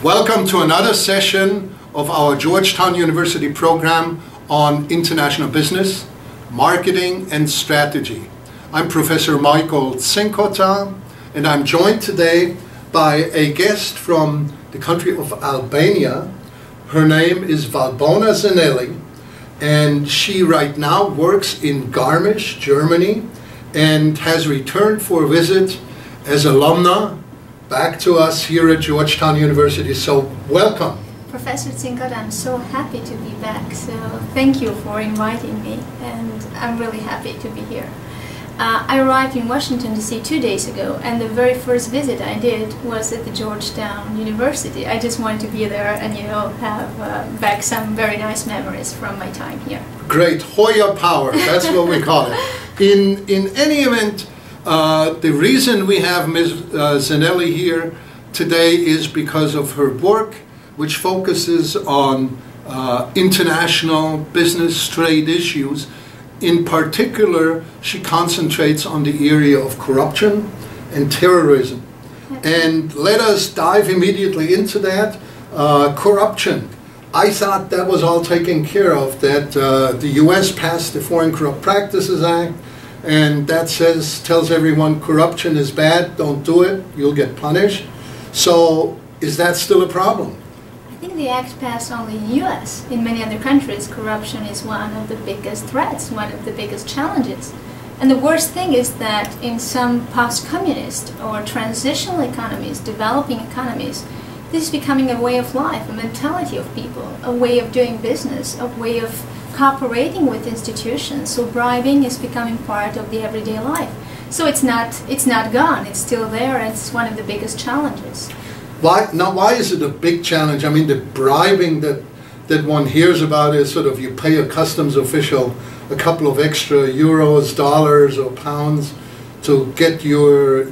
Welcome to another session of our Georgetown University program on international business, marketing and strategy. I'm Professor Michael Czinkota, and I'm joined today by a guest from the country of Albania. Her name is Valbona Zeneli, and she right now works in Garmisch, Germany, and has returned for a visit as alumna back to us here at Georgetown University. So welcome. Professor Czinkota, I'm so happy to be back. So thank you for inviting me, and I'm really happy to be here. I arrived in Washington DC 2 days ago, and the very first visit I did was at the Georgetown University. I just wanted to be there and, have back some very nice memories from my time here. Great, Hoya power, that's what we call it. In any event, the reason we have Ms. Zeneli here today is because of her work, which focuses on international business trade issues. In particular, she concentrates on the area of corruption and terrorism. And let us dive immediately into that. Corruption. I thought that was all taken care of, that the US passed the Foreign Corrupt Practices Act, and that tells everyone corruption is bad, don't do it, you'll get punished. So is that still a problem? I think the act passed only in the US. In many other countries, corruption is one of the biggest threats, one of the biggest challenges. And the worst thing is that in some post-communist or transitional economies, developing economies, this is becoming a way of life, a mentality of people, a way of doing business, a way of cooperating with institutions. So bribing is becoming part of the everyday life. So it's not gone, it's still there, and it's one of the biggest challenges. Why is it a big challenge? I mean, the bribing that one hears about is sort of you pay a customs official a couple of extra euros, dollars, or pounds to get your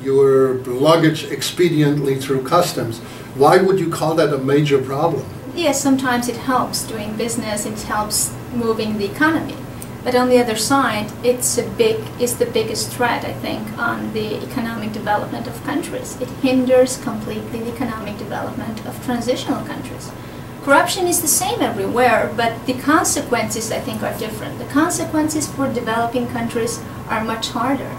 luggage expediently through customs. Why would you call that a major problem? Yes, sometimes it helps doing business, it helps moving the economy. But on the other side, it's the biggest threat, I think, on the economic development of countries. It hinders completely the economic development of transitional countries. Corruption is the same everywhere, but the consequences, I think, are different. The consequences for developing countries are much harder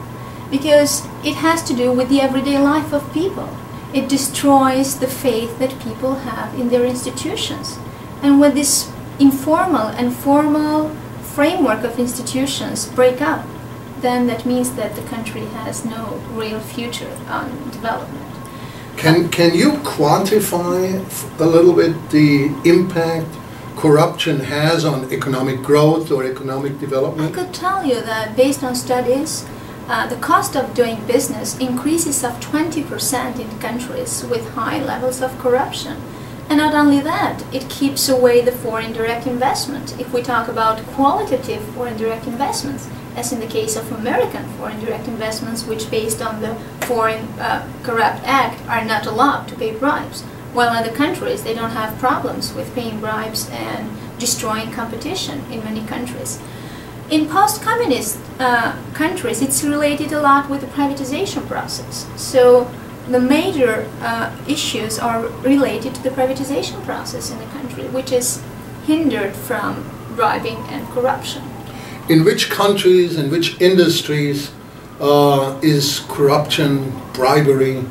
because it has to do with the everyday life of people. It destroys the faith that people have in their institutions. And when this informal and formal framework of institutions break up, then that means that the country has no real future on development. Can you quantify a little bit the impact corruption has on economic growth or economic development? I could tell you that based on studies, the cost of doing business increases of 20% in countries with high levels of corruption. And not only that, it keeps away the foreign direct investment. If we talk about qualitative foreign direct investments, as in the case of American foreign direct investments, which based on the Foreign Corrupt Act are not allowed to pay bribes, while other countries, they don't have problems with paying bribes and destroying competition in many countries. In post-communist countries, it's related a lot with the privatization process. So the major issues are related to the privatization process in the country, which is hindered from bribing and corruption. In which countries, in which industries is corruption, bribery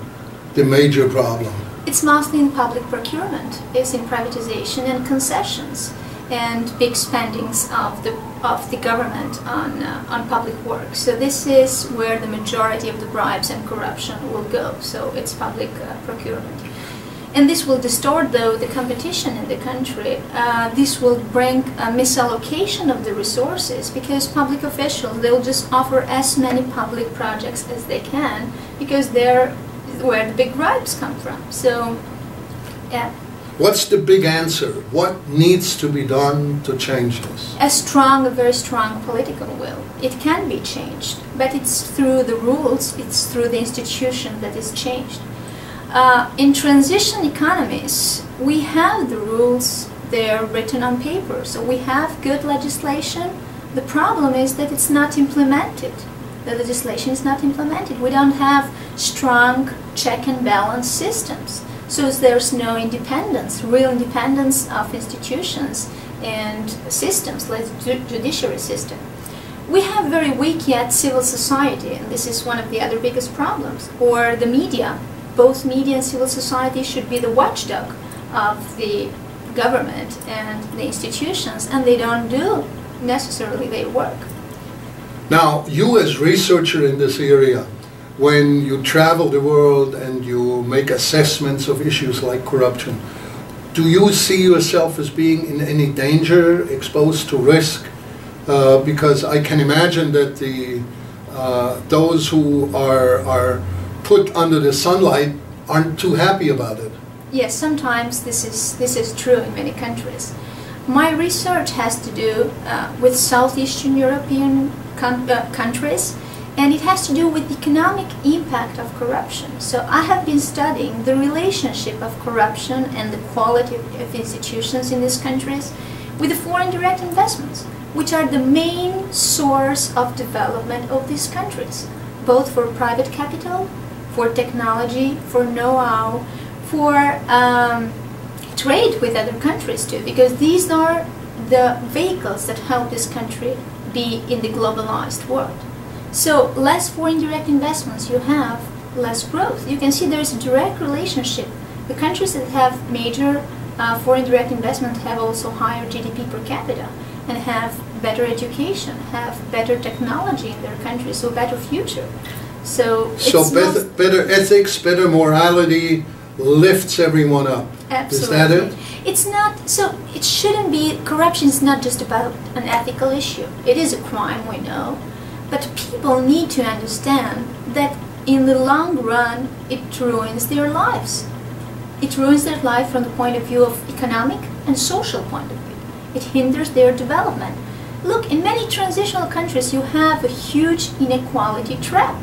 the major problem? It's mostly in public procurement, it's in privatization and concessions and big spendings of the government on public works. So this is where the majority of the bribes and corruption will go. So it's public procurement. And this will distort, though, the competition in the country. This will bring a misallocation of the resources because public officials, they'll just offer as many public projects as they can because they're where the big bribes come from. So, yeah. What's the big answer? What needs to be done to change this? A very strong political will. It can be changed, but it's through the rules, it's through the institution that is changed. In transition economies, we have the rules, they're written on paper, so we have good legislation. The problem is that it's not implemented. The legislation is not implemented. We don't have strong check and balance systems. So there's no independence, real independence of institutions and systems like the judiciary system. We have very weak yet civil society, and this is one of the other biggest problems. Or the media. Both media and civil society should be the watchdog of the government and the institutions, and they don't do necessarily their work. Now, you as researcher in this area, when you travel the world and you make assessments of issues like corruption, do you see yourself as being in any danger, exposed to risk? Because I can imagine that those who are put under the sunlight aren't too happy about it. Yes, sometimes this is true in many countries. My research has to do with Southeastern European countries, and it has to do with the economic impact of corruption. So I have been studying the relationship of corruption and the quality of institutions in these countries with the foreign direct investments, which are the main source of development of these countries, both for private capital, for technology, for know-how, for trade with other countries too, because these are the vehicles that help this country be in the globalized world. So less foreign direct investments, you have less growth. You can see there's a direct relationship. The countries that have major foreign direct investment have also higher GDP per capita and have better education, have better technology in their country, so better future. So better ethics, better morality lifts everyone up. Absolutely. Is that it? It's not, so it shouldn't be, corruption is not just about an ethical issue. It is a crime, we know, but people need to understand that in the long run it ruins their lives. It ruins their life from the point of view of economic and social point of view. It hinders their development. Look, in many transitional countries you have a huge inequality trap.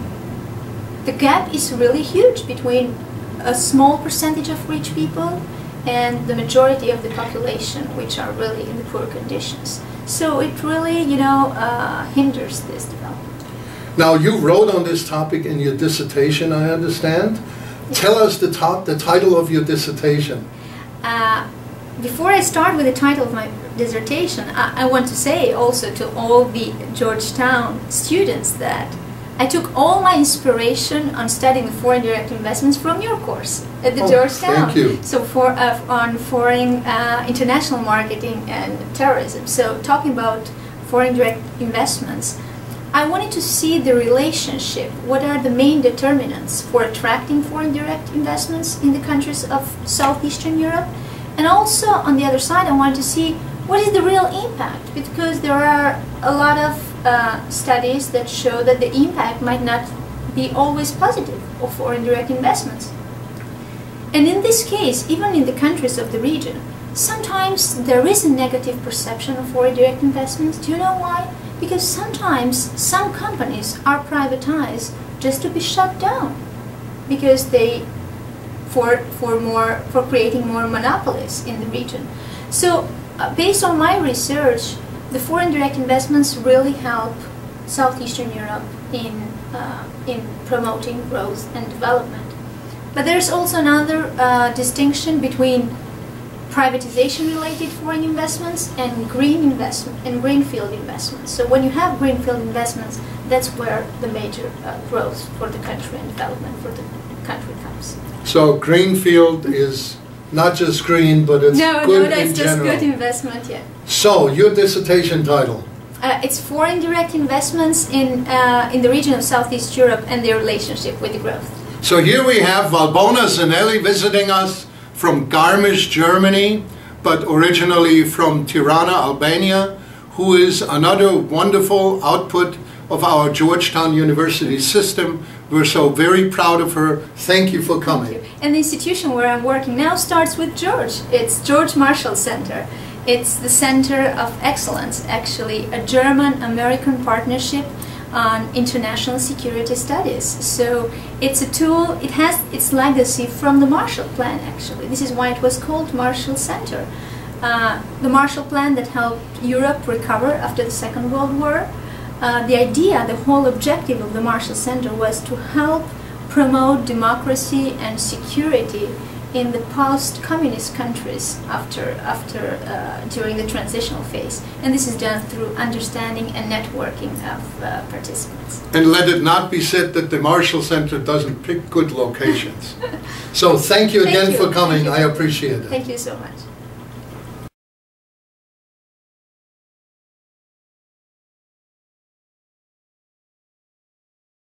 The gap is really huge between a small percentage of rich people and the majority of the population, which are really in the poor conditions. So it really, hinders this development. Now, you wrote on this topic in your dissertation, I understand. Yes. Tell us the title of your dissertation. Before I start with the title of my dissertation, I want to say also to all the Georgetown students that I took all my inspiration on studying the foreign direct investments from your course at the Georgetown. Thank you. So on foreign international marketing and terrorism. So talking about foreign direct investments, I wanted to see the relationship. What are the main determinants for attracting foreign direct investments in the countries of Southeastern Europe? And also on the other side, I wanted to see what is the real impact, because there are a lot of studies that show that the impact might not be always positive of foreign direct investments. And in this case, even in the countries of the region, sometimes there is a negative perception of foreign direct investments. Do you know why? Because sometimes some companies are privatized just to be shut down, because they for creating more monopolies in the region. So based on my research, the foreign direct investments really help Southeastern Europe in promoting growth and development. But there's also another distinction between privatization-related foreign investments and green investment and greenfield investments. So when you have greenfield investments, that's where the major growth for the country and development for the country comes. So greenfield is not just green, but it's good in general. No, that's just good investment, yeah. So, your dissertation title? It's Foreign Direct Investments in the region of Southeast Europe and their relationship with the growth. So here we have Valbona Zeneli visiting us from Garmisch, Germany, but originally from Tirana, Albania, who is another wonderful output of our Georgetown University system. We're so very proud of her. Thank you for coming. Thank you. And the institution where I'm working now starts with George. It's George Marshall Center. It's the Center of Excellence, actually, a German-American partnership on international security studies. So it's a tool, it has its legacy from the Marshall Plan, actually. This is why it was called Marshall Center. The Marshall Plan that helped Europe recover after the Second World War. The idea, the whole objective of the Marshall Center was to help promote democracy and security in the post-communist countries during the transitional phase. And this is done through understanding and networking of participants. And let it not be said that the Marshall Center doesn't pick good locations. So thank you again for coming. I appreciate it. Thank you so much.